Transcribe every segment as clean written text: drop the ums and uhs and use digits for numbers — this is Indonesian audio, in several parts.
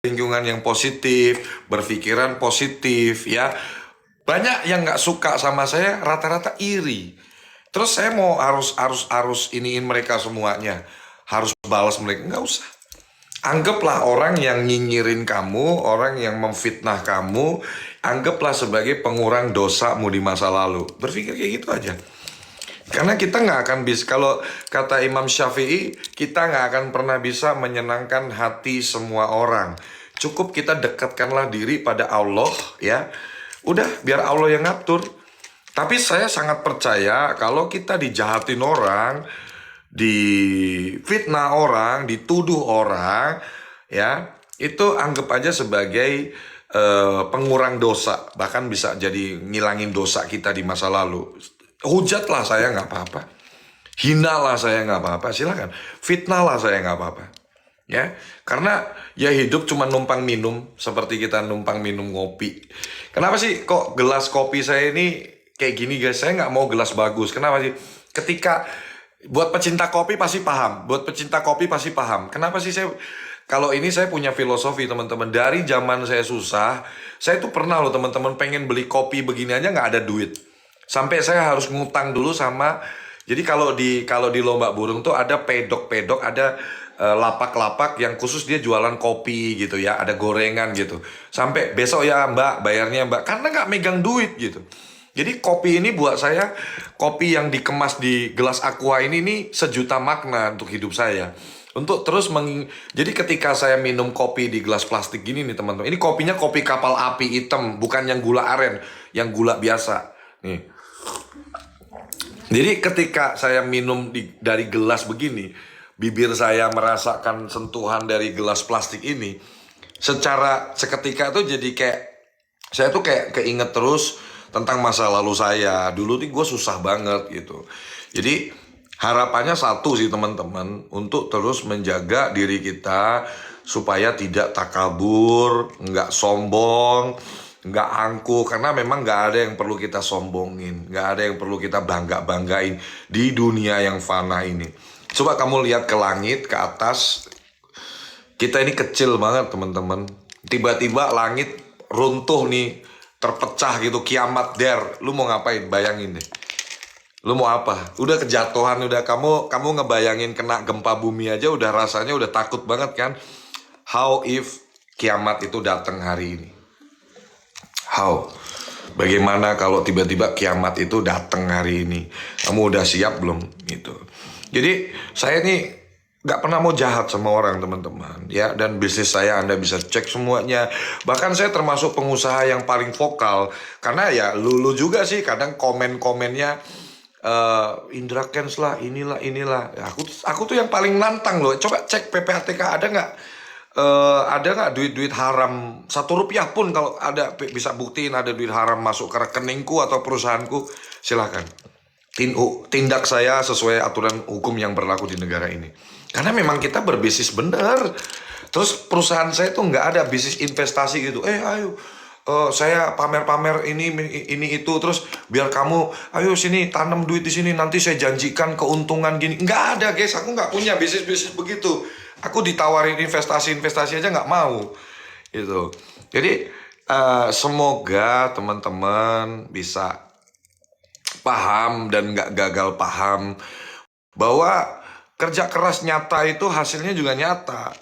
lingkungan yang positif, berpikiran positif ya. Banyak yang nggak suka sama saya, rata-rata iri. Terus saya mau harus iniin mereka semuanya, harus balas mereka, nggak usah. Anggaplah orang yang nyinyirin kamu, orang yang memfitnah kamu, anggaplah sebagai pengurang dosamu di masa lalu. Berpikir kayak gitu aja. Karena kita nggak akan bisa, kalau kata Imam Syafi'i, kita nggak akan pernah bisa menyenangkan hati semua orang. Cukup kita dekatkanlah diri pada Allah ya. Udah, biar Allah yang ngatur. Tapi saya sangat percaya kalau kita dijahatin orang, difitnah orang, dituduh orang, ya, itu anggap aja sebagai pengurang dosa. Bahkan bisa jadi ngilangin dosa kita di masa lalu. Hujatlah saya nggak apa-apa, hinalah saya nggak apa-apa, silakan. Fitnahlah saya nggak apa-apa, ya. Karena ya hidup cuma numpang minum, seperti kita numpang minum kopi. Kenapa sih kok gelas kopi saya ini kayak gini guys? Saya nggak mau gelas bagus. Kenapa sih? Ketika buat pecinta kopi pasti paham, buat pecinta kopi pasti paham. Kenapa sih saya? Kalau ini saya punya filosofi teman-teman. Dari zaman saya susah, saya tuh pernah loh teman-teman pengen beli kopi begini aja nggak ada duit. Sampai saya harus ngutang dulu sama. Jadi kalau di lomba burung tuh ada pedok-pedok, ada lapak-lapak yang khusus dia jualan kopi gitu ya, ada gorengan gitu. Sampai besok ya Mbak, bayarnya Mbak, karena nggak megang duit gitu. Jadi kopi ini buat saya, kopi yang dikemas di gelas aqua ini sejuta makna untuk hidup saya. Untuk terus jadi ketika saya minum kopi di gelas plastik gini nih teman-teman, ini kopinya kopi kapal api hitam, bukan yang gula aren, yang gula biasa. Nih. Jadi ketika saya minum dari gelas begini, bibir saya merasakan sentuhan dari gelas plastik ini, secara seketika itu jadi kayak, saya tuh kayak keinget terus tentang masa lalu saya. Dulu nih gue susah banget gitu. Jadi harapannya satu sih teman-teman, untuk terus menjaga diri kita supaya tidak takabur, nggak sombong, nggak angkuh. Karena memang nggak ada yang perlu kita sombongin, nggak ada yang perlu kita banggain di dunia yang fana ini. Coba kamu lihat ke langit, ke atas. Kita ini kecil banget teman-teman. Tiba-tiba langit runtuh nih, terpecah gitu, kiamat der. Lu mau ngapain? Bayangin deh. Lu mau apa? Udah kejatuhan, udah kamu ngebayangin kena gempa bumi aja udah rasanya udah takut banget kan? How if kiamat itu datang hari ini? How? Bagaimana kalau tiba-tiba kiamat itu datang hari ini? Kamu udah siap belum? Gitu. Jadi saya nih nggak pernah mau jahat sama orang teman-teman ya, dan bisnis saya Anda bisa cek semuanya. Bahkan saya termasuk pengusaha yang paling vokal, karena ya lu juga sih kadang komen-komennya Indra Kents lah, inilah. Ya, aku tuh yang paling nantang loh. Coba cek PPATK ada nggak duit haram 1 rupiah pun. Kalau ada bisa buktiin ada duit haram masuk ke rekeningku atau perusahaanku, silahkan. Tindak saya sesuai aturan hukum yang berlaku di negara ini. Karena memang kita berbisnis benar. Terus perusahaan saya tuh nggak ada bisnis investasi gitu. Ayo, saya pamer-pamer ini itu, terus biar kamu ayo sini tanam duit di sini, nanti saya janjikan keuntungan gini. Nggak ada guys, aku nggak punya bisnis begitu. Aku ditawarin investasi aja nggak mau gitu. Jadi semoga teman-teman bisa paham dan nggak gagal paham bahwa kerja keras nyata itu hasilnya juga nyata.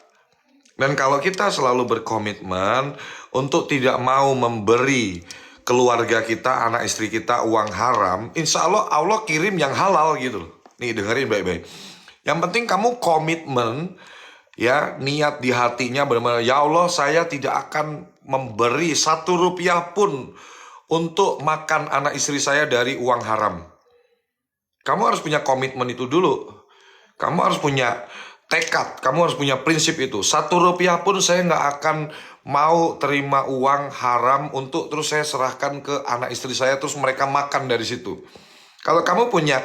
Dan kalau kita selalu berkomitmen untuk tidak mau memberi keluarga kita, anak istri kita uang haram, insya Allah Allah kirim yang halal gitu. Nih dengerin baik-baik. Yang penting kamu komitmen ya, niat di hatinya benar-benar, ya Allah saya tidak akan memberi 1 rupiah pun untuk makan anak istri saya dari uang haram. Kamu harus punya komitmen itu dulu. Kamu harus punya tekad, kamu harus punya prinsip itu. 1 rupiah pun saya nggak akan mau terima uang haram untuk terus saya serahkan ke anak istri saya, terus mereka makan dari situ. Kalau kamu punya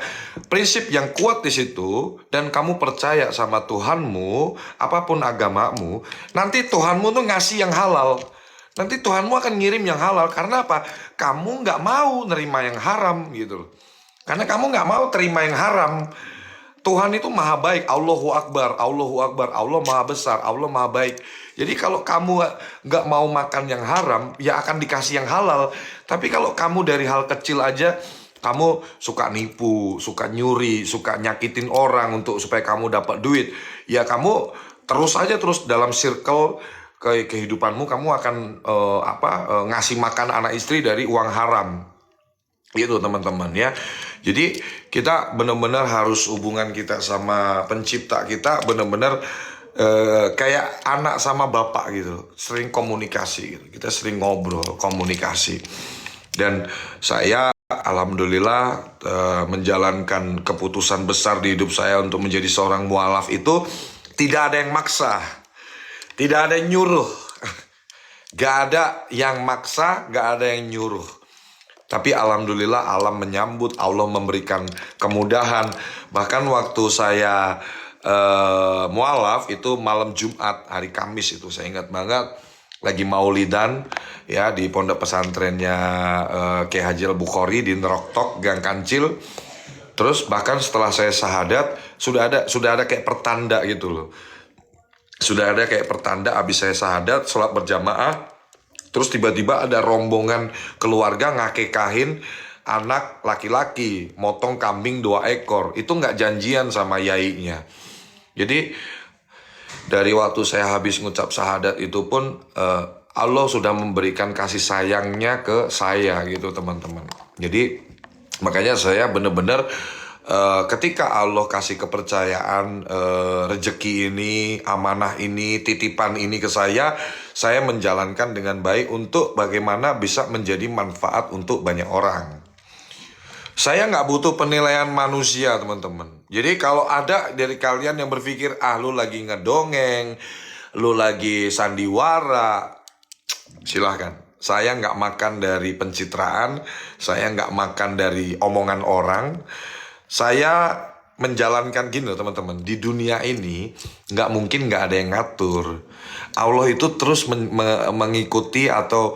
prinsip yang kuat di situ, dan kamu percaya sama Tuhanmu, apapun agamamu, nanti Tuhanmu tuh ngasih yang halal. Nanti Tuhanmu akan ngirim yang halal. Karena apa? Kamu nggak mau nerima yang haram gitu. Karena kamu nggak mau terima yang haram. Tuhan itu maha baik, Allahu Akbar, Allahu Akbar, Allah maha besar, Allah maha baik. Jadi kalau kamu nggak mau makan yang haram, ya akan dikasih yang halal. Tapi kalau kamu dari hal kecil aja, kamu suka nipu, suka nyuri, suka nyakitin orang untuk supaya kamu dapat duit, ya kamu terus aja terus dalam circle kehidupanmu, kamu akan ngasih makan anak istri dari uang haram. Itu teman-teman ya. Jadi kita benar-benar harus hubungan kita sama pencipta kita benar-benar kayak anak sama bapak gitu. Sering komunikasi gitu. Kita sering ngobrol, komunikasi. Dan saya alhamdulillah menjalankan keputusan besar di hidup saya untuk menjadi seorang mualaf itu tidak ada yang maksa. Tidak ada yang nyuruh. Gak ada yang maksa, gak ada yang nyuruh. Tapi alhamdulillah alam menyambut, Allah memberikan kemudahan. Bahkan waktu saya mualaf itu malam Jumat, hari Kamis itu saya ingat banget, lagi maulidan ya di pondok pesantrennya Kiai Haji Al-Bukhari di Neroktok Gang Kancil. Terus bahkan setelah saya syahadat sudah ada kayak pertanda gitu loh. Sudah ada kayak pertanda abis saya syahadat, sholat berjamaah. Terus tiba-tiba ada rombongan keluarga ngakekahin anak laki-laki, motong kambing 2 ekor. Itu nggak janjian sama yainya. Jadi dari waktu saya habis ngucap syahadat itu pun Allah sudah memberikan kasih sayangnya ke saya gitu teman-teman. Jadi makanya saya benar-benar ketika Allah kasih kepercayaan rezeki ini, amanah ini, titipan ini ke saya menjalankan dengan baik untuk bagaimana bisa menjadi manfaat untuk banyak orang. Saya nggak butuh penilaian manusia teman-teman. Jadi kalau ada dari kalian yang berpikir lu lagi ngedongeng, lu lagi sandiwara, silahkan. Saya nggak makan dari pencitraan, saya nggak makan dari omongan orang. Saya menjalankan gini loh teman-teman. Di dunia ini nggak mungkin nggak ada yang ngatur. Allah itu terus mengikuti atau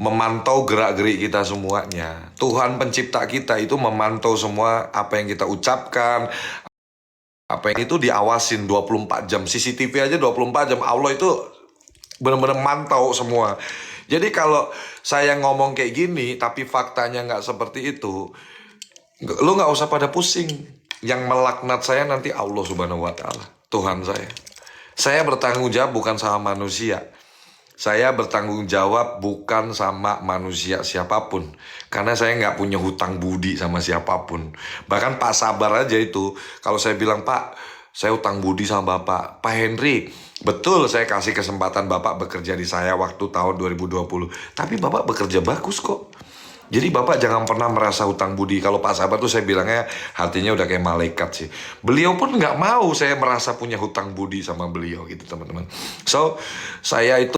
memantau gerak-gerik kita semuanya. Tuhan pencipta kita itu memantau semua apa yang kita ucapkan. Apa yang itu diawasin 24 jam. CCTV aja 24 jam. Allah itu benar-benar mantau semua. Jadi kalau saya ngomong kayak gini tapi faktanya nggak seperti itu, lu nggak usah pada pusing. Yang melaknat saya nanti Allah Subhanahu wa Ta'ala, Tuhan saya. Saya bertanggung jawab bukan sama manusia. Saya bertanggung jawab bukan sama manusia siapapun. Karena saya nggak punya hutang budi sama siapapun. Bahkan Pak Sabar aja itu, kalau saya bilang, Pak, saya hutang budi sama Bapak. Pak Henry, betul saya kasih kesempatan Bapak bekerja di saya waktu tahun 2020. Tapi Bapak bekerja bagus kok. Jadi Bapak jangan pernah merasa hutang budi. Kalau Pak Sabar tuh saya bilangnya hatinya udah kayak malaikat sih. Beliau pun nggak mau saya merasa punya hutang budi sama beliau gitu teman-teman. So saya itu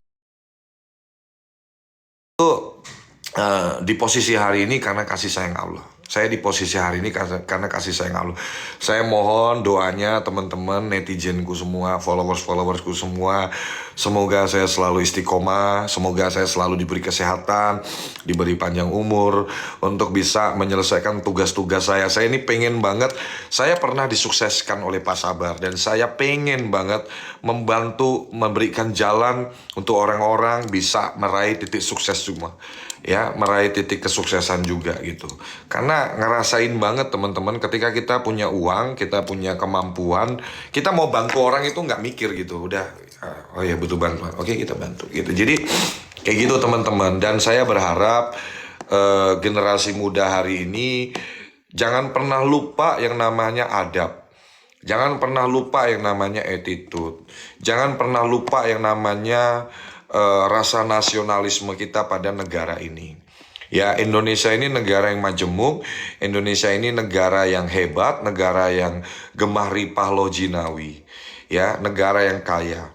di posisi hari ini karena kasih sayang Allah. Saya di posisi hari ini karena kasih sayang Allah. Saya mohon doanya teman-teman, netizenku semua, followersku semua. Semoga saya selalu istiqomah, semoga saya selalu diberi kesehatan, diberi panjang umur untuk bisa menyelesaikan tugas-tugas saya. Saya ini pengen banget, saya pernah disukseskan oleh Pak Sabar dan saya pengen banget membantu memberikan jalan untuk orang-orang bisa meraih titik sukses semua. Ya, meraih titik kesuksesan juga gitu. Karena ngerasain banget teman-teman ketika kita punya uang, kita punya kemampuan, kita mau bantu orang itu nggak mikir gitu. Udah, oh ya butuh bantuan, oke kita bantu gitu. Jadi kayak gitu teman-teman. Dan saya berharap generasi muda hari ini jangan pernah lupa yang namanya adab. Jangan pernah lupa yang namanya attitude. Jangan pernah lupa yang namanya rasa nasionalisme kita pada negara ini. Ya, Indonesia ini negara yang majemuk, Indonesia ini negara yang hebat, negara yang gemah ripah lojinawi, ya, negara yang kaya.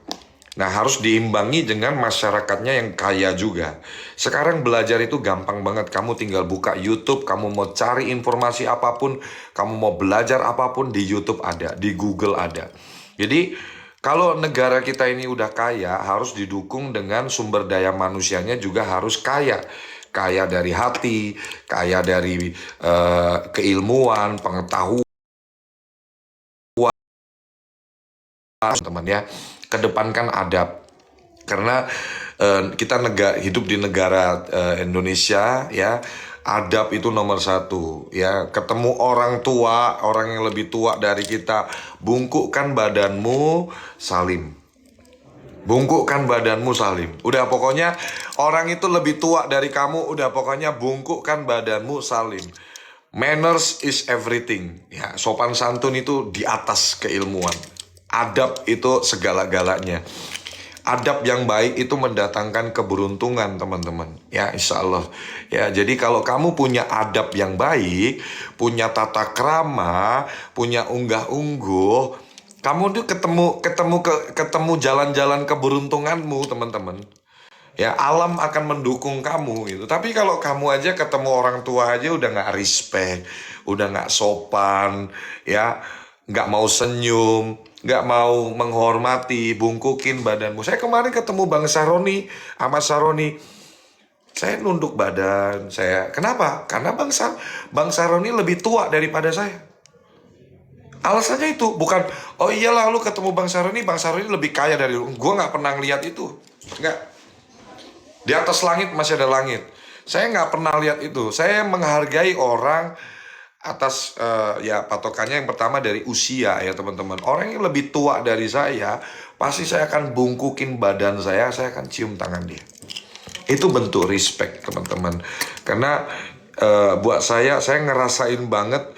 Nah, harus diimbangi dengan masyarakatnya yang kaya juga. Sekarang belajar itu gampang banget. Kamu tinggal buka YouTube, kamu mau cari informasi apapun, kamu mau belajar apapun di YouTube ada, di Google ada. Jadi kalau negara kita ini udah kaya, harus didukung dengan sumber daya manusianya juga harus kaya. Kaya dari hati, kaya dari keilmuan, pengetahuan, teman ya, kedepankan adab. Karena kita hidup di negara Indonesia ya, adab itu nomor satu ya. Ketemu orang tua, orang yang lebih tua dari kita, bungkukkan badanmu, salim. Bungkukkan badanmu, salim. Udah pokoknya orang itu lebih tua dari kamu, udah pokoknya bungkukkan badanmu, salim. Manners is everything ya. Sopan santun itu di atas keilmuan. Adab itu segala-galanya. Adab yang baik itu mendatangkan keberuntungan, teman-teman. Ya, insya Allah. Ya, jadi kalau kamu punya adab yang baik, punya tata krama, punya unggah-ungguh, kamu tuh ketemu jalan-jalan keberuntunganmu, teman-teman. Ya, alam akan mendukung kamu gitu. Tapi kalau kamu aja ketemu orang tua aja udah nggak respect, udah nggak sopan, ya, nggak mau senyum, nggak mau menghormati, bungkukin badanmu. Saya kemarin ketemu Bang Saroni, sama Saroni, saya nunduk badan. Kenapa? Karena Bang Saroni lebih tua daripada saya. Alasannya itu bukan, oh iyalah lu ketemu Bang Saroni lebih kaya dari lu. Gue nggak pernah lihat itu, nggak. Di atas langit masih ada langit. Saya nggak pernah lihat itu. Saya menghargai orang atas ya patokannya yang pertama dari usia ya teman-teman. Orang yang lebih tua dari saya, pasti saya akan bungkukin badan saya akan cium tangan dia. Itu bentuk respect teman-teman. Karena buat saya ngerasain banget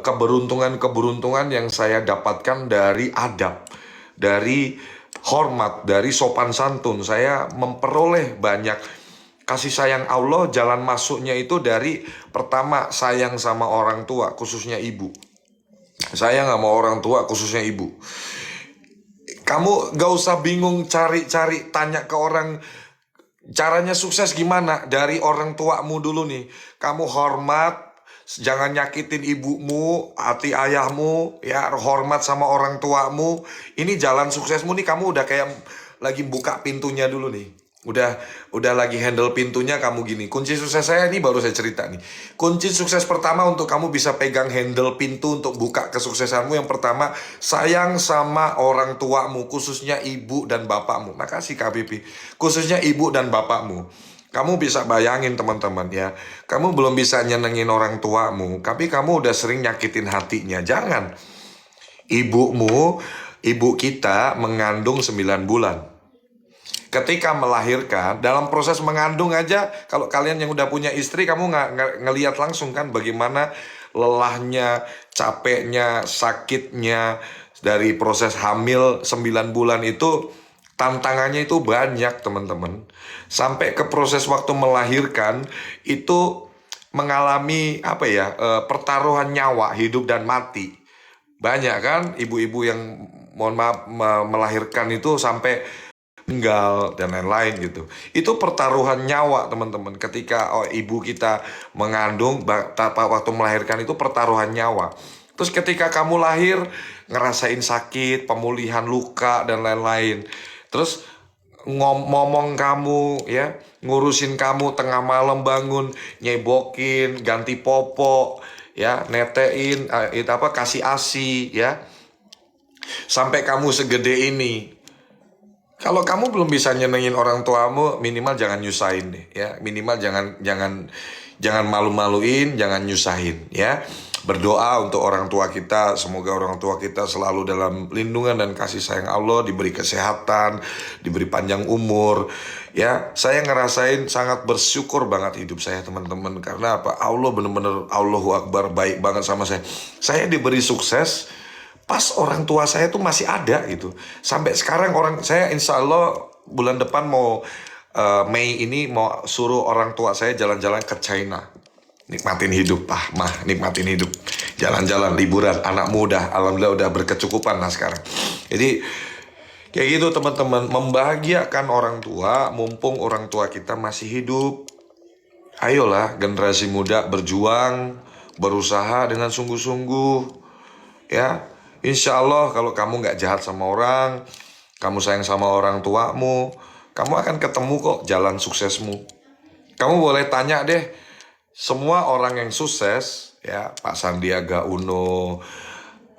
keberuntungan-keberuntungan yang saya dapatkan dari adab, dari hormat, dari sopan santun. Saya memperoleh banyak kasih sayang Allah. Jalan masuknya itu dari pertama, sayang sama orang tua, khususnya ibu. Sayang sama orang tua, khususnya ibu. Kamu gak usah bingung cari-cari, tanya ke orang caranya sukses gimana. Dari orang tuamu dulu nih. Kamu hormat, jangan nyakitin ibumu, hati ayahmu, ya, hormat sama orang tuamu. Ini jalan suksesmu nih, kamu udah kayak lagi buka pintunya dulu nih. Udah lagi handle pintunya kamu gini. Kunci sukses saya ini baru saya cerita nih. Kunci sukses pertama untuk kamu bisa pegang handle pintu untuk buka kesuksesanmu, yang pertama, sayang sama orang tuamu, khususnya ibu dan bapakmu. Makasih Kak Pipi. Khususnya ibu dan bapakmu. Kamu bisa bayangin teman-teman ya, kamu belum bisa nyenengin orang tuamu, tapi kamu udah sering nyakitin hatinya. Jangan. Ibu kita mengandung 9 bulan. Ketika melahirkan, dalam proses mengandung aja, kalau kalian yang udah punya istri, kamu nggak ngelihat langsung kan bagaimana lelahnya, capeknya, sakitnya dari proses hamil 9 bulan itu. Tantangannya itu banyak teman-teman. Sampai ke proses waktu melahirkan itu mengalami pertaruhan nyawa, hidup dan mati. Banyak kan ibu-ibu yang mohon maaf melahirkan itu sampai meninggal dan lain-lain gitu. Itu pertaruhan nyawa teman-teman. Ketika ibu kita mengandung, waktu melahirkan itu pertaruhan nyawa. Terus ketika kamu lahir, ngerasain sakit, pemulihan luka dan lain-lain. Terus ngomong kamu ya, ngurusin kamu tengah malam bangun, nyebokin, ganti popok ya, netein, kasih ASI ya, sampai kamu segede ini. Kalau kamu belum bisa nyenengin orang tuamu, minimal jangan nyusahin deh ya. Minimal jangan malu-maluin, jangan nyusahin ya. Berdoa untuk orang tua kita, semoga orang tua kita selalu dalam lindungan dan kasih sayang Allah, diberi kesehatan, diberi panjang umur. Ya, saya ngerasain sangat bersyukur banget hidup saya teman-teman. Karena apa? Allah benar-benar, Allahu Akbar, baik banget sama saya. Saya diberi sukses pas orang tua saya tuh masih ada gitu. Sampai sekarang saya insya Allah bulan depan mau Mei ini mau suruh orang tua saya jalan-jalan ke China. Nikmatin hidup, nikmatin hidup. Jalan-jalan, liburan, anak muda, alhamdulillah udah berkecukupan lah sekarang. Jadi kayak gitu teman-teman, membahagiakan orang tua mumpung orang tua kita masih hidup. Ayolah generasi muda berjuang, berusaha dengan sungguh-sungguh ya. Insya Allah kalau kamu gak jahat sama orang, kamu sayang sama orang tuamu, kamu akan ketemu kok jalan suksesmu. Kamu boleh tanya deh, semua orang yang sukses ya, Pak Sandiaga Uno,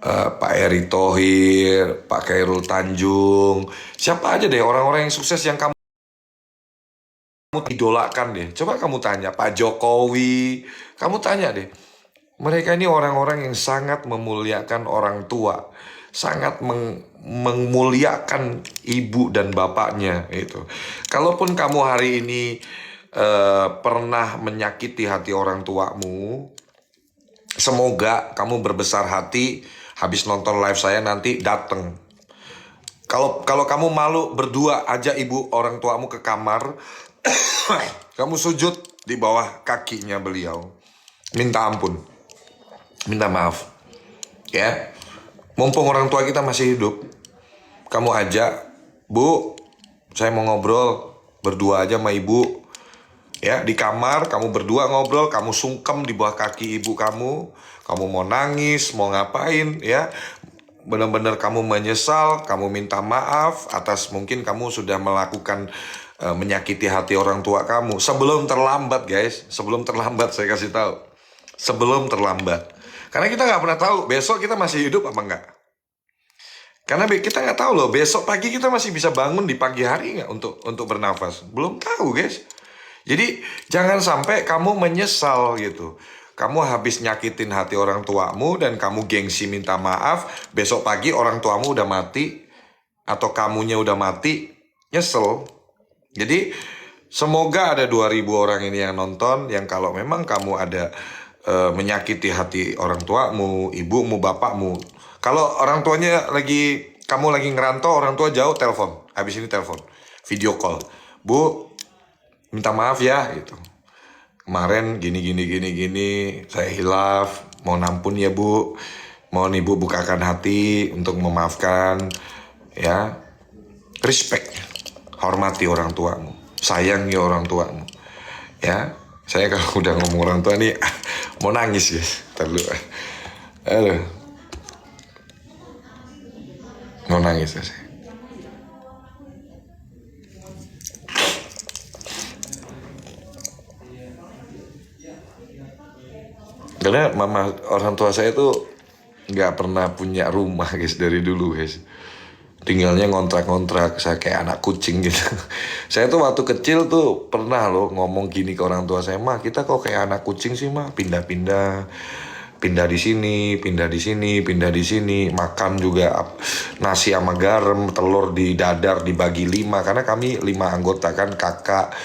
Pak Erick Thohir, Pak Khairul Tanjung, siapa aja deh orang-orang yang sukses yang kamu idolakan deh. Coba kamu tanya Pak Jokowi, kamu tanya deh. Mereka ini orang-orang yang sangat memuliakan orang tua, sangat memuliakan ibu dan bapaknya itu. Kalaupun kamu hari ini pernah menyakiti hati orang tuamu, semoga kamu berbesar hati habis nonton live saya nanti dateng. Kalau kamu malu berdua, ajak ibu orang tuamu ke kamar, kamu sujud di bawah kakinya beliau, minta ampun, minta maaf, ya. Mumpung orang tua kita masih hidup, kamu ajak, Bu, saya mau ngobrol berdua aja sama ibu, ya, di kamar kamu berdua ngobrol, kamu sungkem di bawah kaki ibu kamu mau nangis, mau ngapain, ya. Benar-benar kamu menyesal, kamu minta maaf atas mungkin kamu sudah melakukan menyakiti hati orang tua kamu. Sebelum terlambat, guys, sebelum terlambat, saya kasih tahu, sebelum terlambat. Karena kita nggak pernah tahu besok kita masih hidup apa enggak. Karena kita nggak tahu loh, besok pagi kita masih bisa bangun di pagi hari nggak untuk bernafas. Belum tahu, guys. Jadi jangan sampai kamu menyesal gitu. Kamu habis nyakitin hati orang tuamu dan kamu gengsi minta maaf, besok pagi orang tuamu udah mati atau kamunya udah mati, nyesel. Jadi semoga ada 2.000 orang ini yang nonton, yang kalau memang kamu ada menyakiti hati orang tuamu, ibumu, bapakmu. Kalau orang tuanya kamu lagi ngerantau, orang tua jauh, telepon. Habis ini telepon, video call. Bu, minta maaf ya gitu. Kemarin gini, saya hilaf, mohon ampun ya Bu. Mohon Ibu bukakan hati untuk memaafkan, ya. Respect, hormati orang tuamu, sayangi orang tuamu, ya. Saya kalau udah ngomong orang tua nih mau nangis, guys. Ntar dulu. Aduh. Mau nangis ya saya. Karena mama orang tua saya tuh nggak pernah punya rumah, guys, dari dulu, guys. Tinggalnya ngontrak-ngontrak, saya kayak anak kucing gitu. Saya tuh waktu kecil tuh pernah loh ngomong gini ke orang tua saya, "Mah, kita kok kayak anak kucing sih, Mah? Pindah-pindah, pindah di sini, pindah di sini, pindah di sini. Makan juga nasi sama garam, telur di dadar dibagi 5 karena kami 5 anggota kan, kakak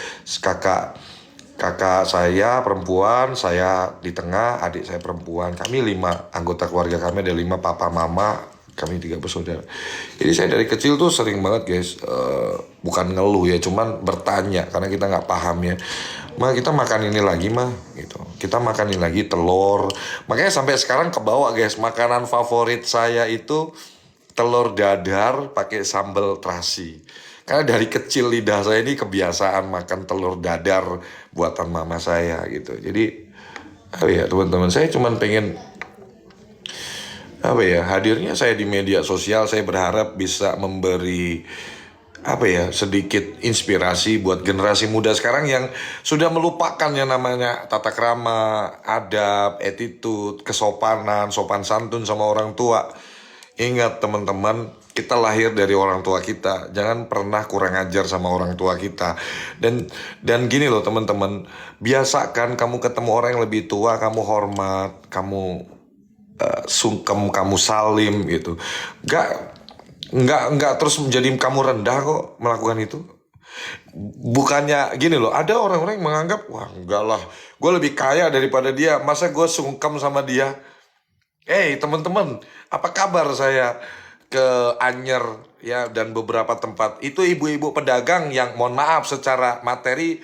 saya perempuan, saya di tengah, adik saya perempuan. Kami 5 anggota keluarga, kami ada 5, papa, mama, kami 3 bersaudara. Jadi saya dari kecil tuh sering banget, guys, bukan ngeluh ya, cuman bertanya karena kita nggak paham ya. "Mah, kita makan ini lagi, Mah," gitu. "Kita makan ini lagi, telur." Makanya sampai sekarang kebawa, guys, makanan favorit saya itu telur dadar pakai sambal terasi. Karena dari kecil lidah saya ini kebiasaan makan telur dadar buatan mama saya gitu. Jadi apa ya teman-teman, saya cuman pengen apa ya, hadirnya saya di media sosial, saya berharap bisa memberi apa ya, sedikit inspirasi buat generasi muda sekarang yang sudah melupakan yang namanya tata krama, adab, attitude, kesopanan, sopan santun sama orang tua. Ingat teman-teman, kita lahir dari orang tua kita. Jangan pernah kurang ajar sama orang tua kita. Dan gini loh teman-teman, biasakan kamu ketemu orang yang lebih tua, kamu hormat, kamu sungkem, kamu salim gitu. Nggak terus menjadi kamu rendah kok melakukan itu. Bukannya gini loh, ada orang-orang yang menganggap, wah enggak lah, gue lebih kaya daripada dia, masa gue sungkem sama dia. Teman-teman, apa kabar saya ke Anyer ya dan beberapa tempat itu ibu-ibu pedagang yang mohon maaf secara materi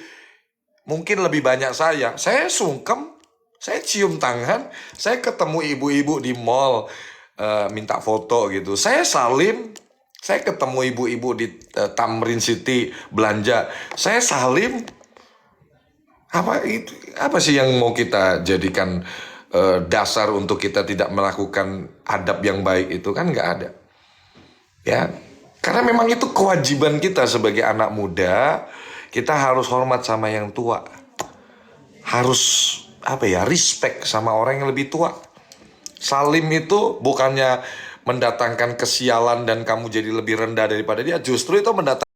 mungkin lebih banyak saya sungkem, saya cium tangan, saya ketemu ibu-ibu di mall minta foto gitu, saya salim, saya ketemu ibu-ibu di Tamrin City belanja, saya salim. Apa sih yang mau kita jadikan dasar untuk kita tidak melakukan adab yang baik itu? Kan nggak ada, ya. Karena memang itu kewajiban kita sebagai anak muda, kita harus hormat sama yang tua, harus respect sama orang yang lebih tua. Salim itu bukannya mendatangkan kesialan dan kamu jadi lebih rendah daripada dia, justru itu mendatangkan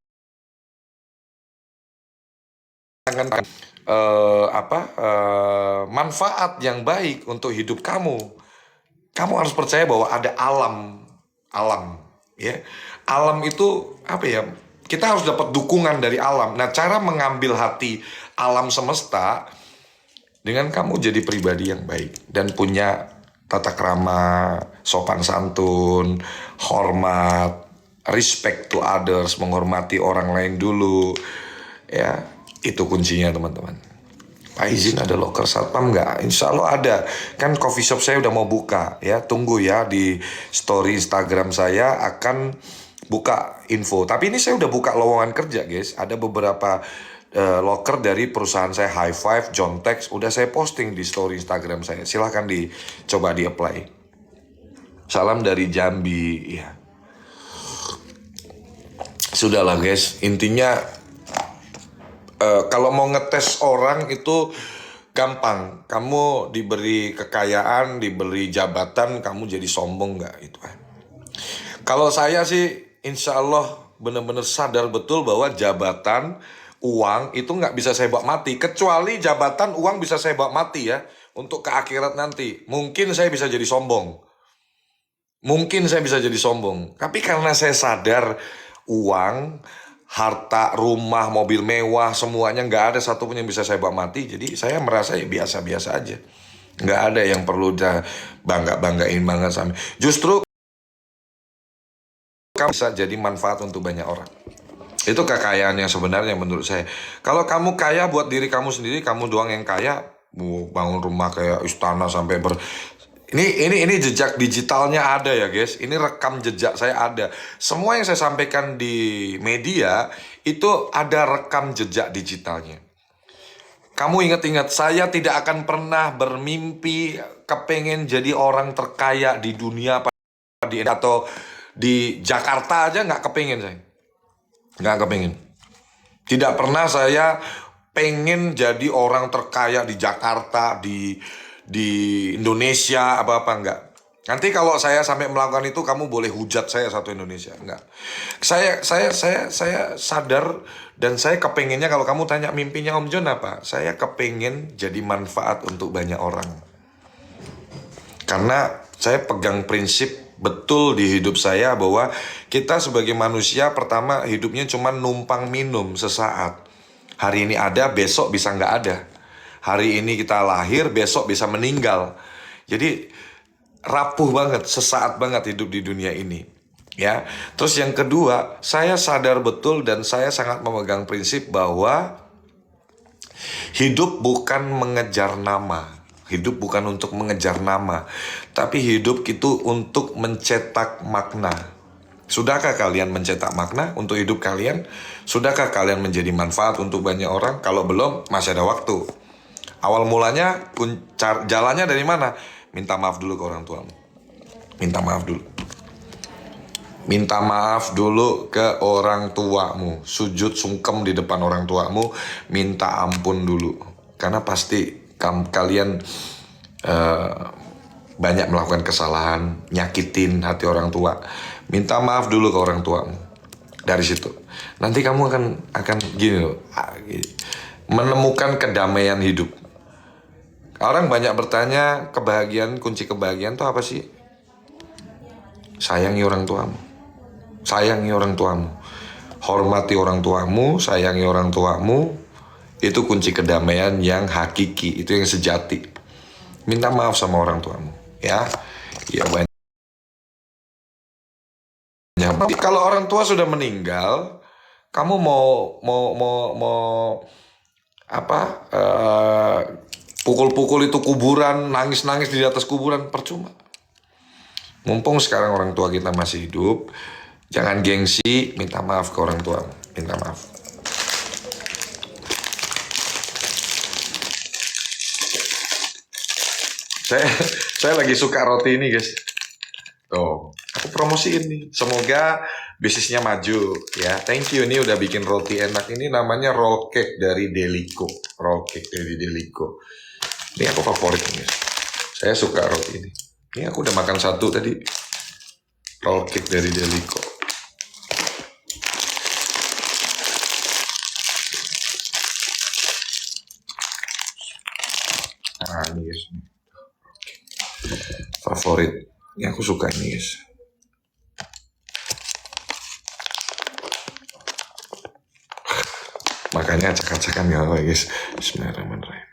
manfaat yang baik untuk hidup kamu. Kamu harus percaya bahwa ada alam, ya. Alam itu apa ya? Kita harus dapat dukungan dari alam. Nah, cara mengambil hati alam semesta dengan kamu jadi pribadi yang baik dan punya tata krama, sopan santun, hormat, respect to others, menghormati orang lain dulu, ya. Itu kuncinya, teman-teman. Pak, izin ada loker satpam nggak? Insya Allah ada. Kan coffee shop saya udah mau buka, ya. Tunggu ya, di story Instagram saya akan buka info. Tapi ini saya udah buka lowongan kerja, guys. Ada beberapa loker dari perusahaan saya, High Five, John Tex. Udah saya posting di story Instagram saya. Silahkan dicoba di-apply. Salam dari Jambi, ya. Sudahlah, guys. Intinya kalau mau ngetes orang itu gampang. Kamu diberi kekayaan, diberi jabatan, kamu jadi sombong nggak? Itu kan. Kalau saya sih, insya Allah benar-benar sadar betul bahwa jabatan, uang itu nggak bisa saya bawa mati. Kecuali jabatan, uang bisa saya bawa mati, ya. Untuk ke akhirat nanti. Mungkin saya bisa jadi sombong. Tapi karena saya sadar uang, harta, rumah, mobil mewah, semuanya nggak ada satupun yang bisa saya bawa mati. Jadi saya merasa ya biasa-biasa aja. Nggak ada yang perlu banggain banget sama. Justru kamu bisa jadi manfaat untuk banyak orang. Itu kekayaan yang sebenarnya menurut saya. Kalau kamu kaya buat diri kamu sendiri, kamu doang yang kaya, bangun rumah kayak istana sampai Ini jejak digitalnya ada ya, guys. Ini rekam jejak saya ada. Semua yang saya sampaikan di media itu ada rekam jejak digitalnya. Kamu ingat-ingat, saya tidak akan pernah bermimpi kepengen jadi orang terkaya di dunia atau di Jakarta aja, nggak kepengen saya. Nggak kepengen. Tidak pernah saya pengen jadi orang terkaya di Jakarta, di Indonesia, apa-apa, enggak. Nanti kalau saya sampai melakukan itu, kamu boleh hujat saya satu Indonesia, enggak. Saya sadar dan saya kepengennya, kalau kamu tanya mimpinya Om John apa? Saya kepengen jadi manfaat untuk banyak orang. Karena saya pegang prinsip betul di hidup saya bahwa kita sebagai manusia, pertama hidupnya cuma numpang minum sesaat. Hari ini ada, besok bisa nggak ada. Hari ini kita lahir, besok bisa meninggal. Jadi rapuh banget, sesaat banget hidup di dunia ini, ya. Terus yang kedua, saya sadar betul dan saya sangat memegang prinsip bahwa hidup bukan mengejar nama. Hidup bukan untuk mengejar nama, tapi hidup itu untuk mencetak makna. Sudahkah kalian mencetak makna untuk hidup kalian? Sudahkah kalian menjadi manfaat untuk banyak orang? Kalau belum, masih ada waktu. Awal mulanya, jalannya dari mana? Minta maaf dulu ke orang tuamu. Minta maaf dulu. Minta maaf dulu ke orang tuamu. Sujud sungkem di depan orang tuamu. Minta ampun dulu. Karena pasti kalian banyak melakukan kesalahan, nyakitin hati orang tua. Minta maaf dulu ke orang tuamu. Dari situ. Nanti kamu akan gini loh. Menemukan kedamaian hidup. Orang banyak bertanya, kunci kebahagiaan itu apa sih? Sayangi orang tuamu. Sayangi orang tuamu. Hormati orang tuamu, sayangi orang tuamu. Itu kunci kedamaian yang hakiki, itu yang sejati. Minta maaf sama orang tuamu, ya. Ya banyak. Kalau orang tua sudah meninggal, kamu mau apa? Pukul-pukul itu kuburan, nangis-nangis di atas kuburan, percuma. Mumpung sekarang orang tua kita masih hidup, jangan gengsi, minta maaf ke orang tua, minta maaf. Saya lagi suka roti ini, guys. Tuh, aku promosiin nih. Semoga bisnisnya maju, ya. Thank you, ini udah bikin roti enak. Ini namanya roll cake dari Delico. Roll cake dari Delico. Ini aku favorit nih. Saya suka roti ini. Ini aku udah makan satu tadi. Roll cake dari Delico. Nah, ini guys. Favorit. Ini aku suka ini guys. Makanya acak-acakan ya guys. Bismillahirrahmanirrahim.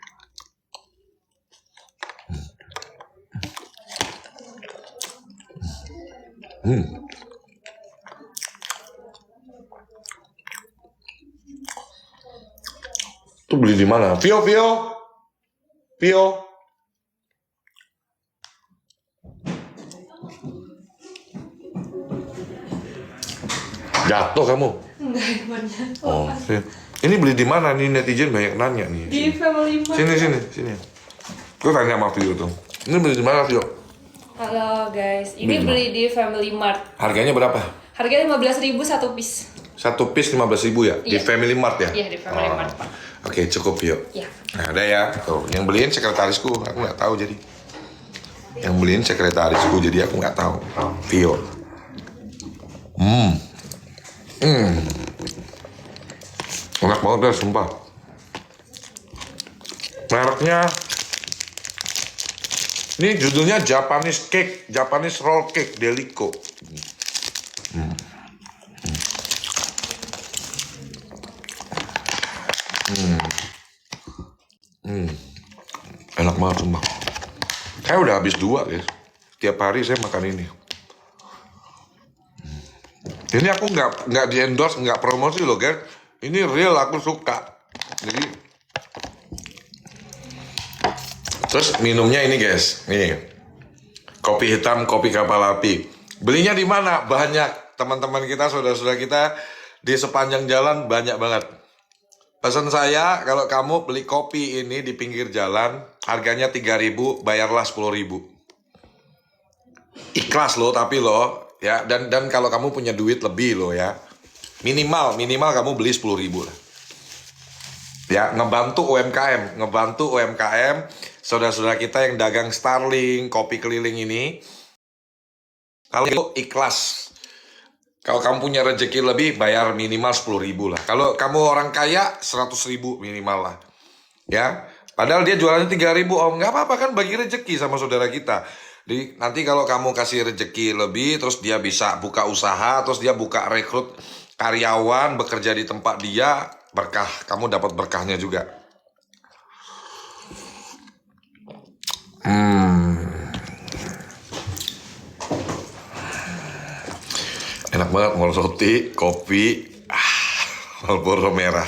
Itu beli di mana? Vio. Jatuh kamu? Enggak, handphonenya. Oh, ini beli di mana nih, netizen banyak nanya nih. Di Family Mart. Sini. Gue tanya sama Vio tuh. Ini beli di mana Vio? Halo guys, ini beli di Family Mart. Harganya berapa? Harganya 15.000 satu piece. Satu piece 15.000 ya? Di Iya. Family Mart ya? Iya, di Family Mart, Pak. Oke, cukup Vio. Iya. Nah, ada ya. Tuh, yang beliin sekretarisku, aku nggak tahu jadi. Yang beliin sekretarisku, jadi aku nggak tahu. Vio. Enak banget deh, sumpah. Mereknya ini judulnya Japanese Cake, Japanese Roll Cake Delico. Enak banget sumpah. Saya udah habis 2 guys. Tiap hari saya makan ini. Ini aku nggak di endorse, nggak promosi loh guys. Ini real, aku suka. Jadi terus minumnya ini guys, nih kopi hitam, kopi kapal api. Belinya di mana? Banyak teman-teman kita, saudara-saudara kita di sepanjang jalan banyak banget. Pesan saya, kalau kamu beli kopi ini di pinggir jalan, harganya 3.000, bayarlah 10.000. Ikhlas loh, tapi loh, ya. Dan kalau kamu punya duit lebih loh ya, minimal kamu beli 10.000 lah. Ya, ngebantu UMKM, saudara-saudara kita yang dagang Starling, kopi keliling ini. Kalau itu ikhlas. Kalau kamu punya rezeki lebih, bayar minimal 10.000 lah. Kalau kamu orang kaya, 100.000 minimal lah. Ya, padahal dia jualannya 3.000 om. Nggak apa-apa kan, bagi rezeki sama saudara kita. Jadi nanti kalau kamu kasih rezeki lebih, terus dia bisa buka usaha, terus dia buka rekrut karyawan, bekerja di tempat dia, berkah. Kamu dapat berkahnya juga. Enak banget, mau roti, kopi, Marlboro merah.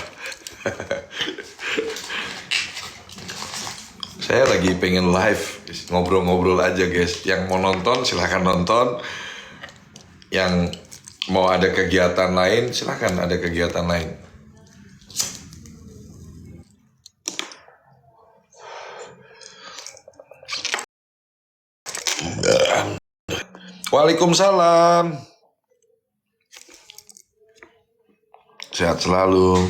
Saya lagi pengen live, ngobrol-ngobrol aja guys. Yang mau nonton silahkan nonton. Yang mau ada kegiatan lain silahkan ada kegiatan lain. Waalaikumsalam. Sehat selalu.